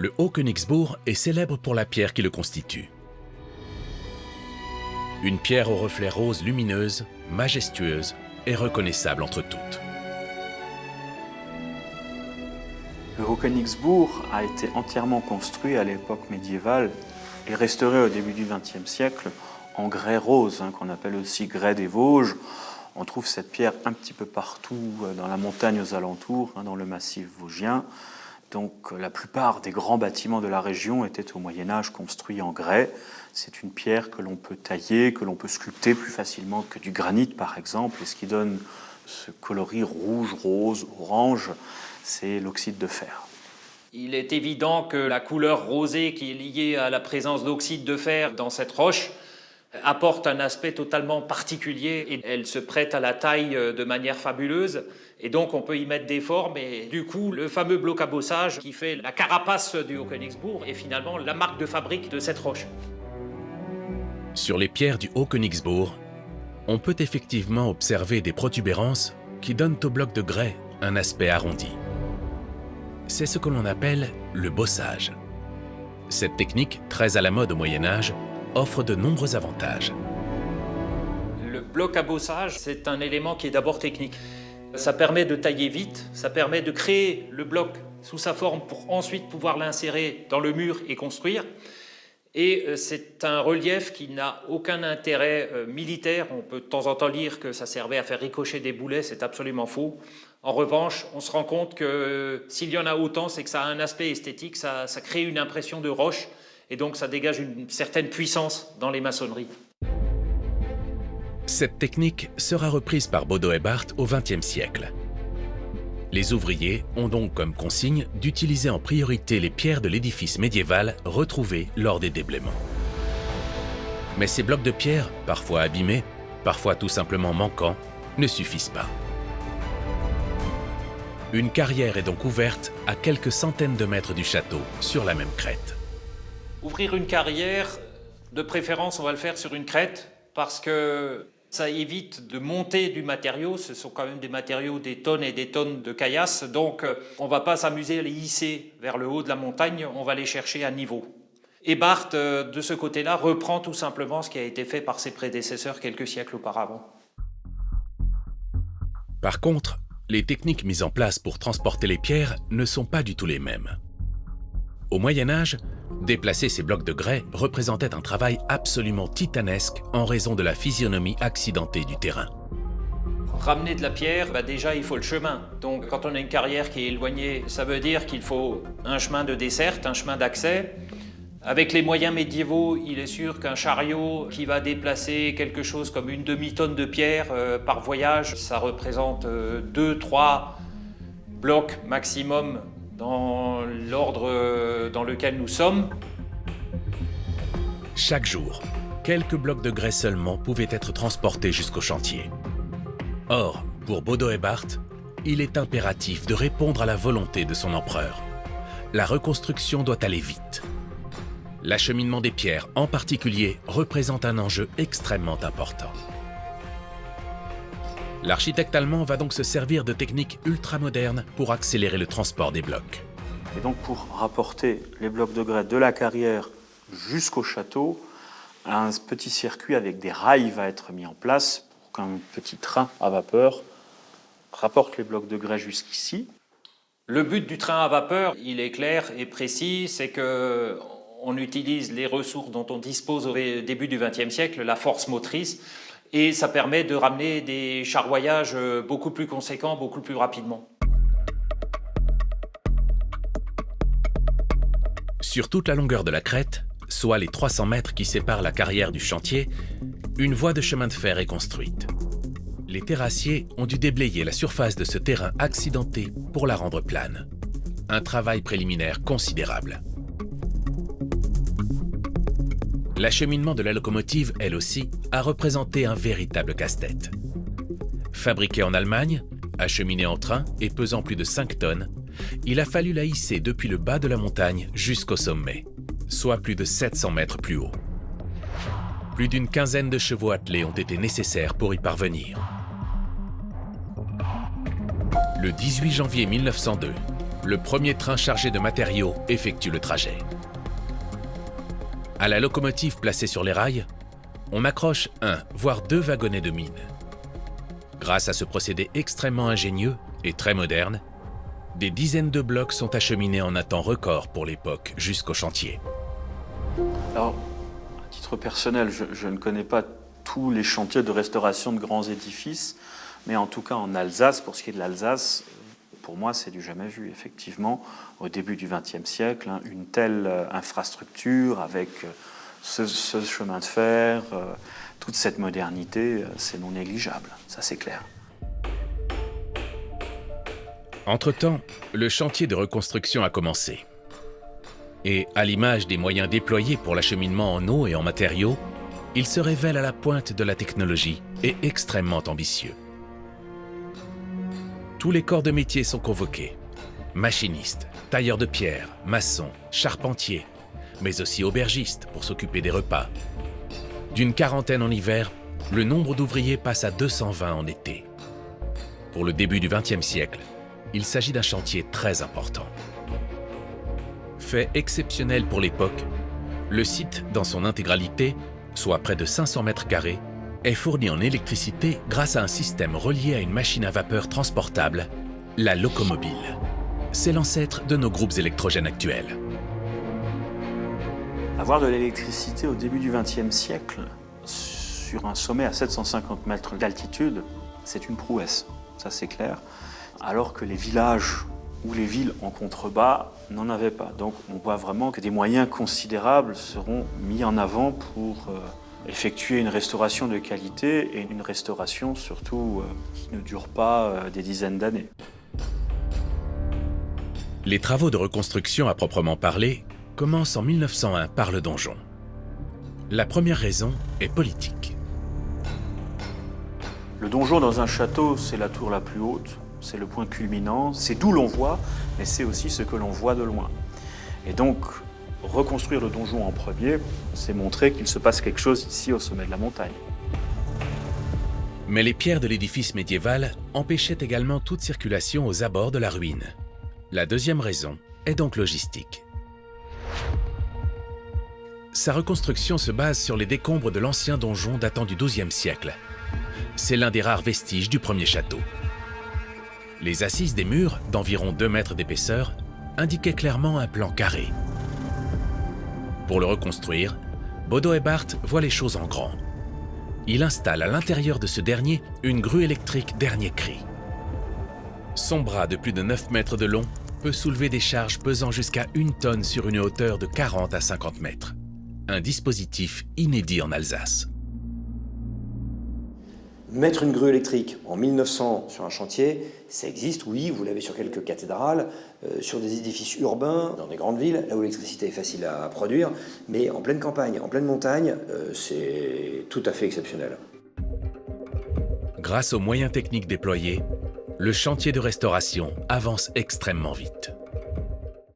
Le Haut-Königsbourg est célèbre pour la pierre qui le constitue. Une pierre aux reflets roses lumineuse, majestueuse et reconnaissable entre toutes. Le Haut-Königsbourg a été entièrement construit à l'époque médiévale et restauré au début du XXe siècle en grès rose, qu'on appelle aussi grès des Vosges. On trouve cette pierre un petit peu partout dans la montagne aux alentours, dans le massif vosgien. Donc la plupart des grands bâtiments de la région étaient au Moyen-Âge construits en grès. C'est une pierre que l'on peut tailler, que l'on peut sculpter plus facilement que du granit par exemple, et ce qui donne ce coloris rouge, rose, orange, c'est l'oxyde de fer. Il est évident que la couleur rosée qui est liée à la présence d'oxyde de fer dans cette roche apporte un aspect totalement particulier et elle se prête à la taille de manière fabuleuse. Et donc on peut y mettre des formes et du coup le fameux bloc à bossage qui fait la carapace du Haut-Königsbourg est finalement la marque de fabrique de cette roche. Sur les pierres du Haut-Königsbourg, on peut effectivement observer des protubérances qui donnent au bloc de grès un aspect arrondi. C'est ce que l'on appelle le bossage. Cette technique, très à la mode au Moyen-Âge, offre de nombreux avantages. Le bloc à bossage, c'est un élément qui est d'abord technique. Ça permet de tailler vite, ça permet de créer le bloc sous sa forme pour ensuite pouvoir l'insérer dans le mur et construire. Et c'est un relief qui n'a aucun intérêt militaire. On peut de temps en temps lire que ça servait à faire ricocher des boulets, c'est absolument faux. En revanche, on se rend compte que s'il y en a autant, c'est que ça a un aspect esthétique, ça crée une impression de roche, et donc ça dégage une certaine puissance dans les maçonneries. Cette technique sera reprise par Bodo Hebhardt au XXe siècle. Les ouvriers ont donc comme consigne d'utiliser en priorité les pierres de l'édifice médiéval retrouvées lors des déblaiements. Mais ces blocs de pierre, parfois abîmés, parfois tout simplement manquants, ne suffisent pas. Une carrière est donc ouverte à quelques centaines de mètres du château, sur la même crête. Ouvrir une carrière, de préférence on va le faire sur une crête, parce que ça évite de monter du matériau. Ce sont quand même des matériaux, des tonnes et des tonnes de caillasse, donc on ne va pas s'amuser à les hisser vers le haut de la montagne, on va les chercher à niveau. Hebhardt, de ce côté-là, reprend tout simplement ce qui a été fait par ses prédécesseurs quelques siècles auparavant. Par contre, les techniques mises en place pour transporter les pierres ne sont pas du tout les mêmes. Au Moyen-Âge, déplacer ces blocs de grès représentait un travail absolument titanesque en raison de la physionomie accidentée du terrain. Ramener de la pierre, déjà il faut le chemin. Donc quand on a une carrière qui est éloignée, ça veut dire qu'il faut un chemin de desserte, un chemin d'accès. Avec les moyens médiévaux, il est sûr qu'un chariot qui va déplacer quelque chose comme une demi-tonne de pierre par voyage, ça représente 2-3 blocs maximum dans l'ordre dans lequel nous sommes. Chaque jour, quelques blocs de grès seulement pouvaient être transportés jusqu'au chantier. Or, pour Bodo Hebhardt, il est impératif de répondre à la volonté de son empereur. La reconstruction doit aller vite. L'acheminement des pierres, en particulier, représente un enjeu extrêmement important. L'architecte allemand va donc se servir de techniques ultramodernes pour accélérer le transport des blocs. Et donc pour rapporter les blocs de grès de la carrière jusqu'au château, un petit circuit avec des rails va être mis en place pour qu'un petit train à vapeur rapporte les blocs de grès jusqu'ici. Le but du train à vapeur, il est clair et précis, c'est qu'on utilise les ressources dont on dispose au début du XXe siècle, la force motrice, et ça permet de ramener des charroyages beaucoup plus conséquents, beaucoup plus rapidement. Sur toute la longueur de la crête, soit les 300 mètres qui séparent la carrière du chantier, une voie de chemin de fer est construite. Les terrassiers ont dû déblayer la surface de ce terrain accidenté pour la rendre plane. Un travail préliminaire considérable. L'acheminement de la locomotive, elle aussi, a représenté un véritable casse-tête. Fabriquée en Allemagne, acheminée en train et pesant plus de 5 tonnes, il a fallu la hisser depuis le bas de la montagne jusqu'au sommet, soit plus de 700 mètres plus haut. Plus d'une quinzaine de chevaux attelés ont été nécessaires pour y parvenir. Le 18 janvier 1902, le premier train chargé de matériaux effectue le trajet. À la locomotive placée sur les rails, on accroche un, voire deux wagonnets de mine. Grâce à ce procédé extrêmement ingénieux et très moderne, des dizaines de blocs sont acheminés en un temps record pour l'époque jusqu'au chantier. Alors, à titre personnel, je ne connais pas tous les chantiers de restauration de grands édifices, mais en tout cas en Alsace, pour ce qui est de l'Alsace, pour moi c'est du jamais vu. Effectivement, au début du XXe siècle, une telle infrastructure avec ce chemin de fer, toute cette modernité, c'est non négligeable, ça c'est clair. Entre-temps, le chantier de reconstruction a commencé. Et à l'image des moyens déployés pour l'acheminement en eau et en matériaux, il se révèle à la pointe de la technologie et extrêmement ambitieux. Tous les corps de métier sont convoqués. Machinistes, tailleurs de pierre, maçons, charpentiers, mais aussi aubergistes pour s'occuper des repas. D'une quarantaine en hiver, le nombre d'ouvriers passe à 220 en été. Pour le début du XXe siècle, il s'agit d'un chantier très important. Fait exceptionnel pour l'époque, le site dans son intégralité, soit près de 500 mètres carrés, est fourni en électricité grâce à un système relié à une machine à vapeur transportable, la locomobile. C'est l'ancêtre de nos groupes électrogènes actuels. Avoir de l'électricité au début du XXe siècle, sur un sommet à 750 mètres d'altitude, c'est une prouesse, ça c'est clair. Alors que les villages ou les villes en contrebas n'en avaient pas. Donc on voit vraiment que des moyens considérables seront mis en avant pour effectuer une restauration de qualité et une restauration surtout qui ne dure pas des dizaines d'années. Les travaux de reconstruction à proprement parler commencent en 1901 par le donjon. La première raison est politique. Le donjon dans un château, c'est la tour la plus haute. C'est le point culminant, c'est d'où l'on voit, mais c'est aussi ce que l'on voit de loin. Et donc, reconstruire le donjon en premier, c'est montrer qu'il se passe quelque chose ici au sommet de la montagne. Mais les pierres de l'édifice médiéval empêchaient également toute circulation aux abords de la ruine. La deuxième raison est donc logistique. Sa reconstruction se base sur les décombres de l'ancien donjon datant du XIIe siècle. C'est l'un des rares vestiges du premier château. Les assises des murs, d'environ 2 mètres d'épaisseur, indiquaient clairement un plan carré. Pour le reconstruire, Bodo Hebart voit les choses en grand. Il installe à l'intérieur de ce dernier une grue électrique dernier cri. Son bras de plus de 9 mètres de long peut soulever des charges pesant jusqu'à 1 tonne sur une hauteur de 40 à 50 mètres. Un dispositif inédit en Alsace. Mettre une grue électrique en 1900 sur un chantier, ça existe, oui, vous l'avez sur quelques cathédrales, sur des édifices urbains, dans des grandes villes, là où l'électricité est facile à produire, mais en pleine campagne, en pleine montagne, c'est tout à fait exceptionnel. Grâce aux moyens techniques déployés, le chantier de restauration avance extrêmement vite.